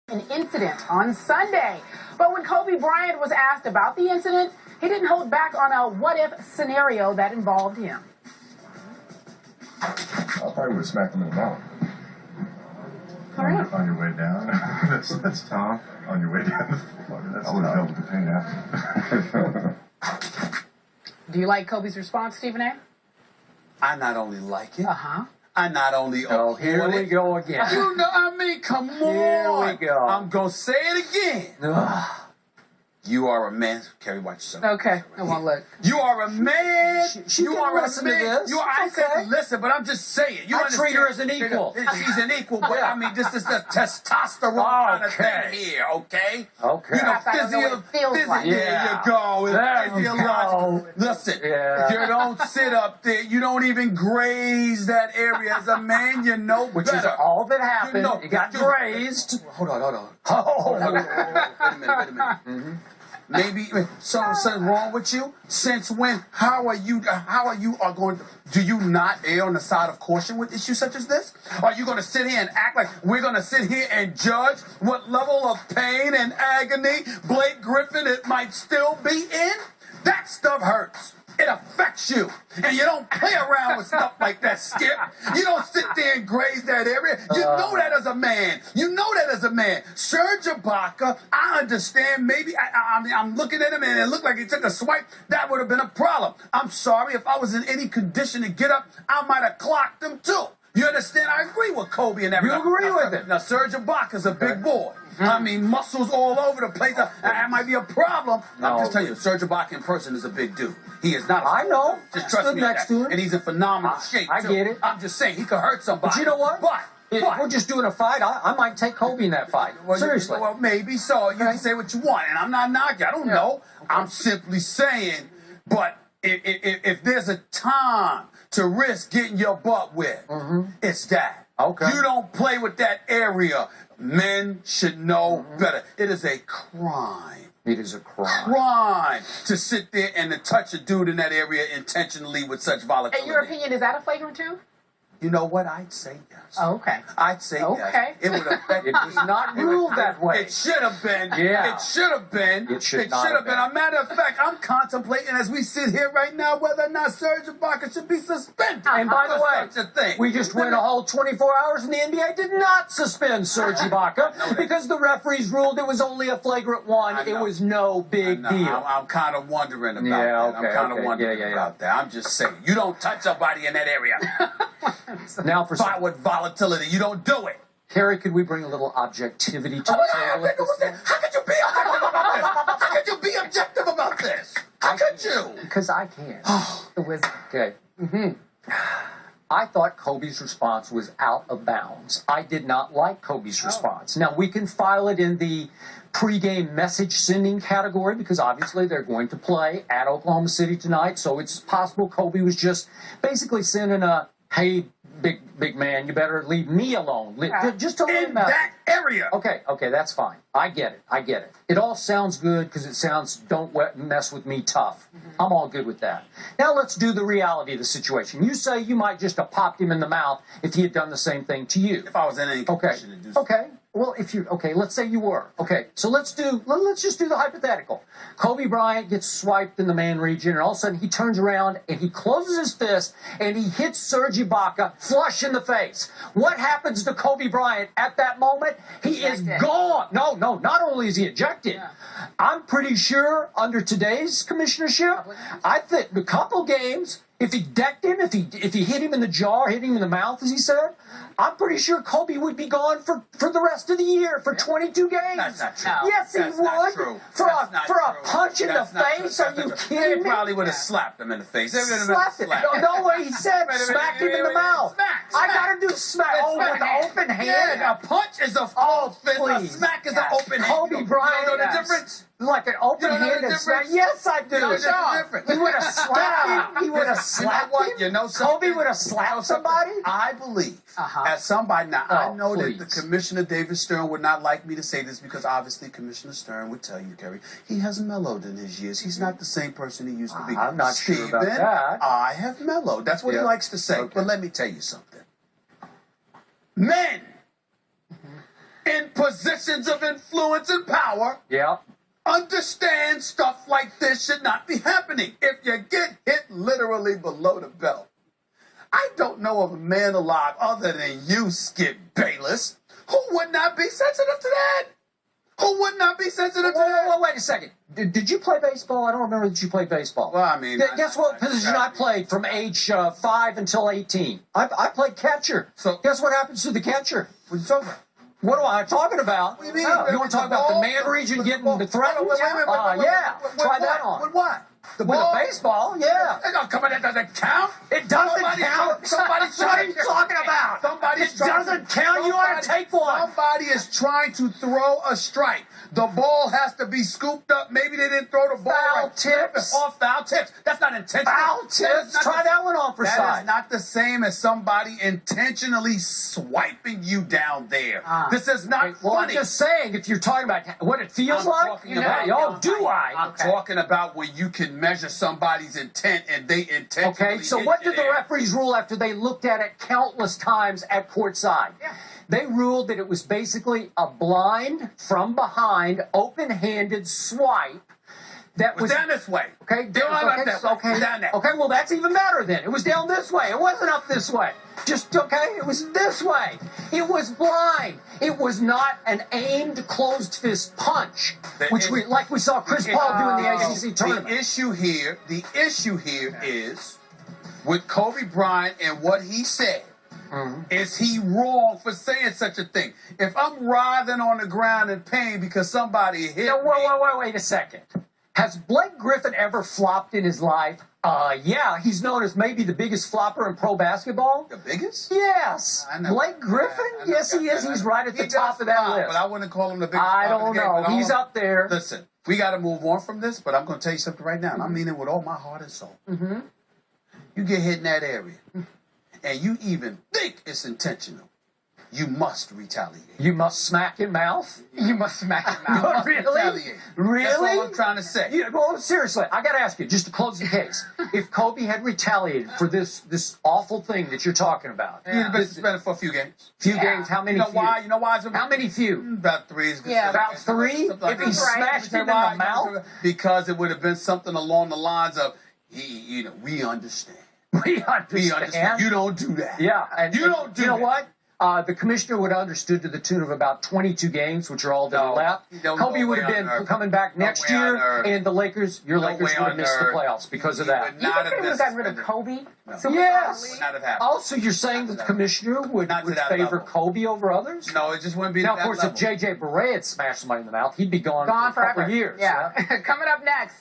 An incident on Sunday. But when Kobe Bryant was asked about the incident, he didn't hold back on a what-if scenario that involved him. I probably would have smacked him in the mouth. All right. On your way down. that's Tom. On your way down. I would have dealt with the pain after. Do you like Kobe's response, Stephen A? I not only like it, Uh-huh. I not only Here we go again. You know, I mean, come on. Here we go. I'm going to say it again. You are a man. Carrie, watch yourself. Okay. I won't look. You are a man. She you can are listen a to man. this. You are, I Okay. said listen, but I'm just saying. You I understand? treat her as an equal. She's an equal, but I mean, this is the testosterone kind of Okay. thing here, okay? Okay. You know, Perhaps I don't know what it feels like. There Yeah. you go. It's There you physiological. go. Listen, Yeah. you don't sit up there. You don't even graze that area. As a man, you know Which better. is all that happened. know- You got grazed. Hold on. Oh. Wait a minute. Mm-hmm. Maybe something wrong with you? Since when? How are you going to, do you not err on the side of caution with issues such as this? Are you going to sit here and act like we're going to sit here and judge what level of pain and agony Blake Griffin it might still be in? That stuff hurts. It affects you. And you don't play around with stuff like that, Skip. You don't sit there and graze that area. You know that as a man. You know that as a man. Serge Ibaka, I understand. Maybe I'm looking at him and it looked like he took a swipe. That would have been a problem. I'm sorry. If I was in any condition to get up, I might have clocked him too. You understand? I agree with Kobe and everything. You agree with it. Now, Serge Ibaka's a big boy. I mean, muscles all over the place. That might be a problem. No. I'm just telling you, Serge Ibaka in person is a big dude. He is not. I know. Just trust Stood me on next that. to him. And he's in phenomenal shape. I too. get it. I'm just saying he could hurt somebody. But you know what? But If we're just doing a fight, I might take Kobe in that fight. well, Seriously. Well, maybe so. You can say what you want, and I'm not knocking. I don't know. I'm simply saying. But if there's a time to risk getting your butt wet, it's that. Okay. You don't play with that area. Men should know better. It is a crime. It is a crime. Crime to sit there and to touch a dude in that area intentionally with such volatility. In your opinion, is that a flagrant two? You know what? I'd say yes. Oh, okay. I'd say Okay. yes. It would affect. It was not ruled that way. It should have been. Yeah. It should have been. It should It not should have have been. A matter of fact, I'm contemplating as we sit here right now whether or not Serge Ibaka should be suspended. And by the for way, such a thing. we just went a whole 24 hours and the NBA did not suspend Serge Ibaka because the referees ruled it was only a flagrant one. I It know. was no big No, deal. I'm kind of wondering about Yeah, that. okay, I'm kind of okay. wondering Yeah. about that. I'm just saying. You don't touch somebody in that area. Now for some, With volatility. You don't do it. Harry, could we bring a little objectivity to the table? at this time? How could you be objective about this? How could you be objective about this? How could you? Because I can. The wisdom. Okay. I thought Kobe's response was out of bounds. I did not like Kobe's response. Now, we can file it in the pregame message sending category because obviously they're going to play at Oklahoma City tonight. So it's possible Kobe was just basically sending a, hey, big man, you better leave me alone. Just a little In message. that area. Okay, that's fine. I get it. It all sounds good because it sounds don't mess with me tough. I'm all good with that. Now let's do the reality of the situation. You say you might just have popped him in the mouth if he had done the same thing to you. If I was in any condition to do so. Okay. Well, let's say you were. Okay, so let's just do the hypothetical. Kobe Bryant gets swiped in the man region, and all of a sudden he turns around and he closes his fist and he hits Serge Ibaka flush in the face. What happens to Kobe Bryant at that moment? He is gone. No, not only is he ejected, I'm pretty sure under today's commissionership, I think a couple games, if he decked him, if he hit him in the jaw, hit him in the mouth, as he said, I'm pretty sure Kobe would be gone for the rest of the year, for 22 games. That's not true. Yes, he That's would. not true. For That's a not for a true. punch in That's the not face? true. Are That's you not true. kidding They me? probably would have slapped him in the face. They would have Slapped him. No way he said smacked him in the mouth. Smack. I gotta do smack. Oh, with the open hand. Yeah, a punch is a full fist. A please. smack is an open hand. Kobe Bryant. You don't know the difference? Like an open You don't know hand the and smack. difference? Yes, I do. You don't know the difference. He would have slapped him. He would have slapped him. You know something? Kobe would have slapped somebody. I believe, as somebody, now I know please. that the Commissioner David Stern would not like me to say this because obviously Commissioner Stern would tell you, Kerry, he has mellowed in his years. He's not the same person he used to be. I'm not sure about Stephen, that. I have mellowed. That's what he likes to say. Okay. But let me tell you something. Men in positions of influence and power Yeah. understand stuff like this should not be happening. If you get hit literally below the belt, I don't know of a man alive other than you, Skip Bayless, who would not be sensitive to that. Who would not be sensitive to that? Wait a second. Did you play baseball? I don't remember that you played baseball. Well, I mean, Guess what position I played from age 5 until 18? I played catcher. So- guess what happens to the catcher? What are you talking about? What am I talking about? What do you mean? You want to talk about the man region getting threatened? Yeah. Try that on. With what? The With ball? a baseball, yeah. Come on, that doesn't count. It doesn't count. Somebody's What are you talking about? It doesn't count. You ought to take one. Somebody is trying to throw a strike. The ball has to be scooped up. Maybe they didn't throw the ball Foul right. tips. Off foul tips. That's not intentional. Foul tips. Try that one on for That size. is not the same as somebody intentionally swiping you down there. This is not Well, I'm funny. just saying, if you're talking about what it feels I'm like, talking about- do I? I'm talking about when you can measure somebody's intent and they intentionally. Okay, so hit what you did the there. referees rule after they looked at it countless times at courtside? Yeah. They ruled that it was basically a blind, from behind, open-handed swipe that It was down this way. Okay, Down like that way. okay, Down there. okay. Well, that's even better then. It was down this way. It wasn't up this way. Just okay. It was this way. It was blind. It was not an aimed closed fist punch, which we saw Chris Paul do in the ACC tournament. The issue here is with Kobe Bryant and what he said. Is he wrong for saying such a thing? If I'm writhing on the ground in pain because somebody hit Now, me, wait a second. Has Blake Griffin ever flopped in his life? Yeah. He's known as maybe the biggest flopper in pro basketball. the biggest? Yes. I never- Blake Griffin? I never Yes, he got is. that. He's right at the He top does of that flop, list. But I wouldn't call him the biggest. I flop in don't the game, know. but He's up there. Listen, we got to move on from this, but I'm going to tell you something right now, and I mean it with all my heart and soul. Mm-hmm. You get hit in that area, and you even think it's intentional, you must retaliate. You must smack your mouth. You must smack him out. Retaliate. Really? That's all I'm trying to say. Yeah, well, seriously, I got to ask you, just to close the case, if Kobe had retaliated for this awful thing that you're talking about, You'd have been suspended for a few games. games, how many? You know why? You know why? How many few? About 3 is good. Yeah, About 3? Something like If he that. smashed him in the Why? mouth? Because it would have been something along the lines of, we understand. We understand. You don't do that. Yeah, and You don't do You know that. what? The commissioner would have understood to the tune of about 22 games, which are all that are left. No Kobe way would have on been earth. coming back No next way on year, earth. and the Lakers, your No Lakers way would have on missed the earth. playoffs because of He that. would You not think have they would have been gotten rid of suspended. Kobe? Super Yes. Would not have happened. Also, you're saying that the commissioner would Not to that favor level. Kobe over others? No, it just wouldn't be Now, to of course, that if level. J.J. Barea had smashed somebody in the mouth, he'd be gone, Gone for a couple forever. of years. Yeah. Coming up next.